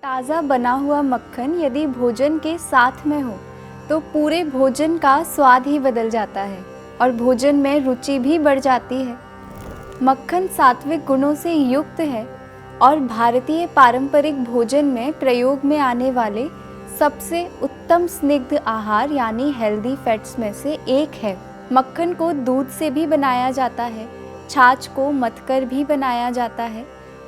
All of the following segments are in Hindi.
ताज़ा बना हुआ मक्खन यदि भोजन के साथ में हो तो पूरे भोजन का स्वाद ही बदल जाता है और भोजन में रुचि भी बढ़ जाती है। मक्खन सात्विक गुणों से युक्त है और भारतीय पारंपरिक भोजन में प्रयोग में आने वाले सबसे उत्तम स्निग्ध आहार यानी हेल्दी फैट्स में से एक है। मक्खन को दूध से भी बनाया जाता है, छाछ को मथकर भी बनाया जाता है।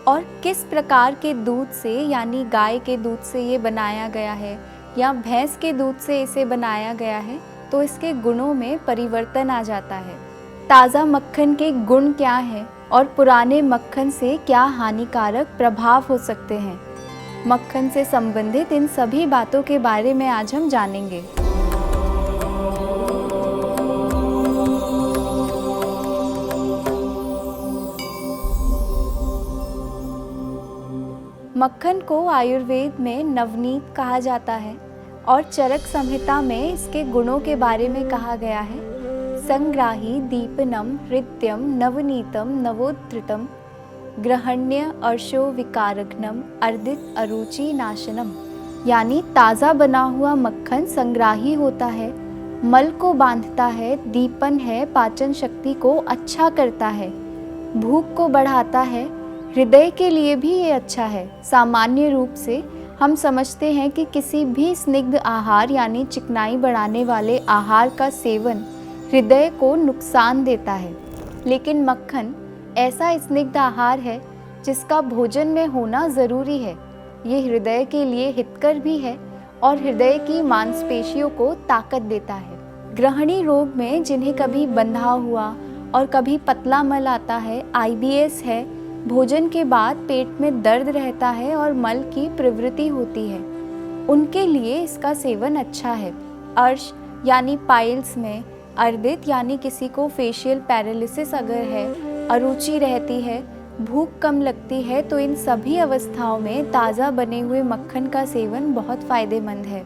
और किस प्रकार के दूध से यानी गाय के दूध से ये बनाया गया है या भैंस के दूध से इसे बनाया गया है तो इसके गुणों में परिवर्तन आ जाता है। ताज़ा मक्खन के गुण क्या हैं और पुराने मक्खन से क्या हानिकारक प्रभाव हो सकते हैं, मक्खन से संबंधित इन सभी बातों के बारे में आज हम जानेंगे। मक्खन को आयुर्वेद में नवनीत कहा जाता है और चरक संहिता में इसके गुणों के बारे में कहा गया है। संग्राही दीपनम हृद्यम नवनीतम नवोद्धृतम ग्रहण्य अर्शो विकारघ्नम अर्दित अरुचि नाशनम। यानी ताज़ा बना हुआ मक्खन संग्राही होता है, मल को बांधता है, दीपन है, पाचन शक्ति को अच्छा करता है, भूख को बढ़ाता है, हृदय के लिए भी ये अच्छा है। सामान्य रूप से हम समझते हैं कि किसी भी स्निग्ध आहार यानी चिकनाई बढ़ाने वाले आहार का सेवन हृदय को नुकसान देता है, लेकिन मक्खन ऐसा स्निग्ध आहार है जिसका भोजन में होना ज़रूरी है। ये हृदय के लिए हितकर भी है और हृदय की मांसपेशियों को ताकत देता है। ग्रहणी रोग में जिन्हें कभी बंधा हुआ और कभी पतला मल आता है, IBS है, भोजन के बाद पेट में दर्द रहता है और मल की प्रवृत्ति होती है, उनके लिए इसका सेवन अच्छा है। अर्श यानी पाइल्स में, अर्दित यानी किसी को फेशियल पैरालिसिस अगर है, अरुचि रहती है, भूख कम लगती है, तो इन सभी अवस्थाओं में ताज़ा बने हुए मक्खन का सेवन बहुत फ़ायदेमंद है।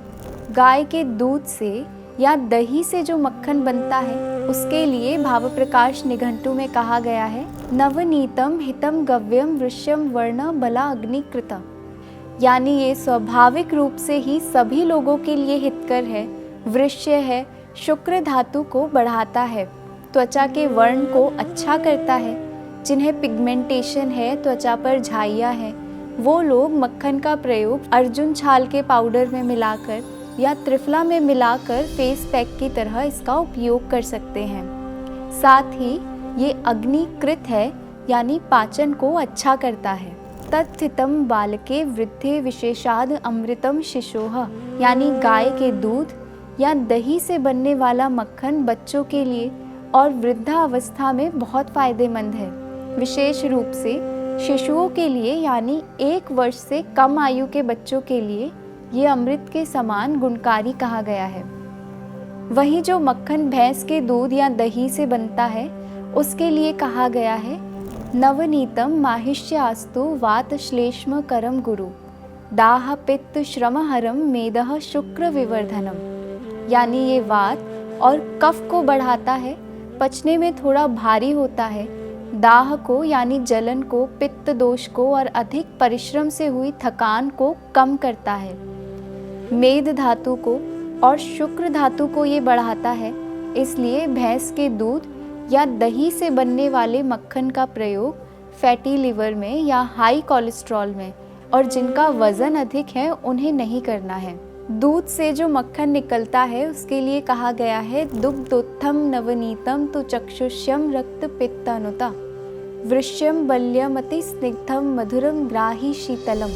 गाय के दूध से या दही से जो मक्खन बनता है उसके लिए भाव प्रकाश निघंटु में कहा गया है नवनीतम हितम गव्यम वृष्यम वर्ण बला अग्निकृता। यानी ये स्वाभाविक रूप से ही सभी लोगों के लिए हितकर है। वृष्य है, शुक्र धातु को बढ़ाता है, त्वचा के वर्ण को अच्छा करता है। जिन्हें पिगमेंटेशन है, त्वचा पर झाइयाँ है, वो लोग मक्खन का प्रयोग अर्जुन छाल के पाउडर में मिलाकर या त्रिफला में मिलाकर फेस पैक की तरह इसका उपयोग कर सकते हैं। साथ ही ये अग्निकृत है यानी पाचन को अच्छा करता है। तत्थितम बालके वृद्धे विशेषाद अमृतम शिशोह। यानी गाय के दूध या दही से बनने वाला मक्खन बच्चों के लिए और वृद्धावस्था में बहुत फायदेमंद है, विशेष रूप से शिशुओं के लिए यानी 1 वर्ष से कम आयु के बच्चों के लिए ये अमृत के समान गुणकारी कहा गया है। वहीं जो मक्खन भैंस के दूध या दही से बनता है उसके लिए कहा गया है नवनीतम माहिष्यास्तु वात श्लेष्म करम गुरु दाह पित्त श्रम हरम मेदह शुक्र विवर्धनम। यानी ये वात और कफ को बढ़ाता है, पचने में थोड़ा भारी होता है, दाह को यानी जलन को, पित्त दोष को और अधिक परिश्रम से हुई थकान को कम करता है। मेद धातु को और शुक्र धातु को ये बढ़ाता है, इसलिए भैंस के दूध या दही से बनने वाले मक्खन का प्रयोग फैटी लिवर में या हाई कोलेस्ट्रॉल में और जिनका वज़न अधिक है उन्हें नहीं करना है। दूध से जो मक्खन निकलता है उसके लिए कहा गया है दुग्धोत्थम नवनीतम तो चक्षुष्यम रक्त पित्तानुता वृष्यम बल्यमति स्निग्धम मधुरम ग्राही शीतलम।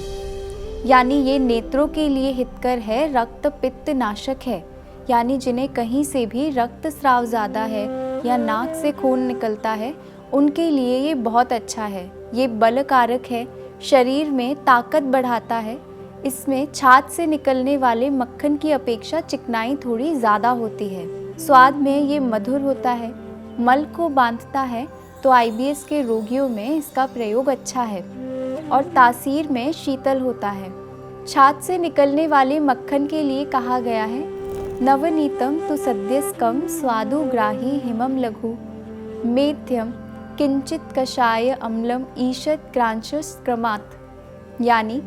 यानी ये नेत्रों के लिए हितकर है, रक्त पित्त नाशक है। यानी जिन्हें कहीं से भी रक्तस्राव ज़्यादा है या नाक से खून निकलता है उनके लिए ये बहुत अच्छा है। ये बलकारक है, शरीर में ताकत बढ़ाता है। इसमें छाछ से निकलने वाले मक्खन की अपेक्षा चिकनाई थोड़ी ज़्यादा होती है। स्वाद में ये मधुर होता है, मल को बांधता है, तो IBS के रोगियों में इसका प्रयोग अच्छा है और तासीर में शीतल होता है। छाछ से निकलने वाले मक्खन के लिए कहा गया है नवनीतम तु सद्यस्कम स्वादुग्राही हिमम लघु मेध्यम किंचित कषाय अम्लम ईषद क्रांचस क्रमात्। यानी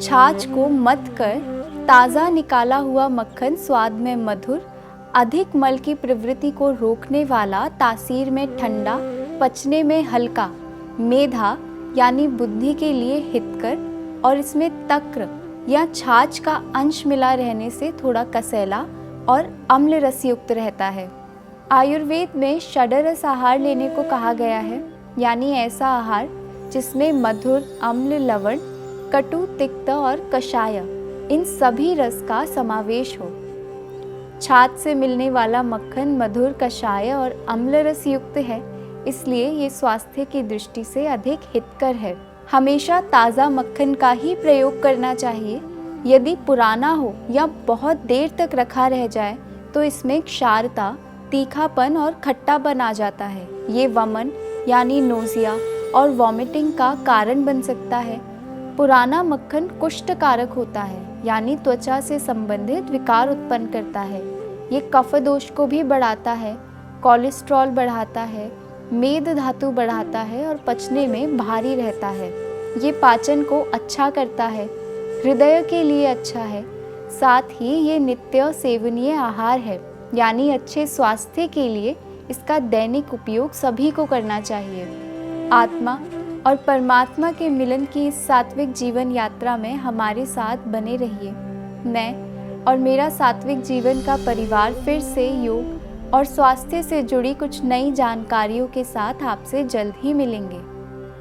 छाछ को मथ कर ताज़ा निकाला हुआ मक्खन स्वाद में मधुर, अधिक मल की प्रवृत्ति को रोकने वाला, तासीर में ठंडा, पचने में हल्का, मेधा यानी बुद्धि के लिए हितकर, और इसमें तक्र या छाछ का अंश मिला रहने से थोड़ा कसैला और अम्ल रस युक्त रहता है। आयुर्वेद में षडरस आहार लेने को कहा गया है, यानी ऐसा आहार जिसमें मधुर, अम्ल, लवण, कटु, तिक्त और कषाय इन सभी रस का समावेश हो। छाछ से मिलने वाला मक्खन मधुर, कषाय और अम्ल रस युक्त है, इसलिए ये स्वास्थ्य की दृष्टि से अधिक हितकर है। हमेशा ताज़ा मक्खन का ही प्रयोग करना चाहिए। यदि पुराना हो या बहुत देर तक रखा रह जाए तो इसमें क्षारता, तीखापन और खट्टापन आ जाता है। ये वमन यानी नोजिया और वॉमिटिंग का कारण बन सकता है। पुराना मक्खन कुष्ठ कारक होता है, यानी त्वचा से संबंधित विकार उत्पन्न करता है। ये कफ दोष को भी बढ़ाता है, कोलेस्ट्रॉल बढ़ाता है, मेद धातु बढ़ाता है और पचने में भारी रहता है। ये पाचन को अच्छा करता है, हृदय के लिए अच्छा है। साथ ही ये नित्य सेवनीय आहार है, यानी अच्छे स्वास्थ्य के लिए इसका दैनिक उपयोग सभी को करना चाहिए। आत्मा और परमात्मा के मिलन की इस सात्विक जीवन यात्रा में हमारे साथ बने रहिए। मैं और मेरा सात्विक जीवन का परिवार फिर से योग और स्वास्थ्य से जुड़ी कुछ नई जानकारियों के साथ आपसे जल्द ही मिलेंगे।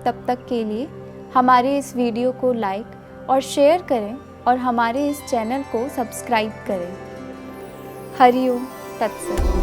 तब तक के लिए हमारे इस वीडियो को लाइक और शेयर करें और हमारे इस चैनल को सब्सक्राइब करें। हरि ओम तत्सत।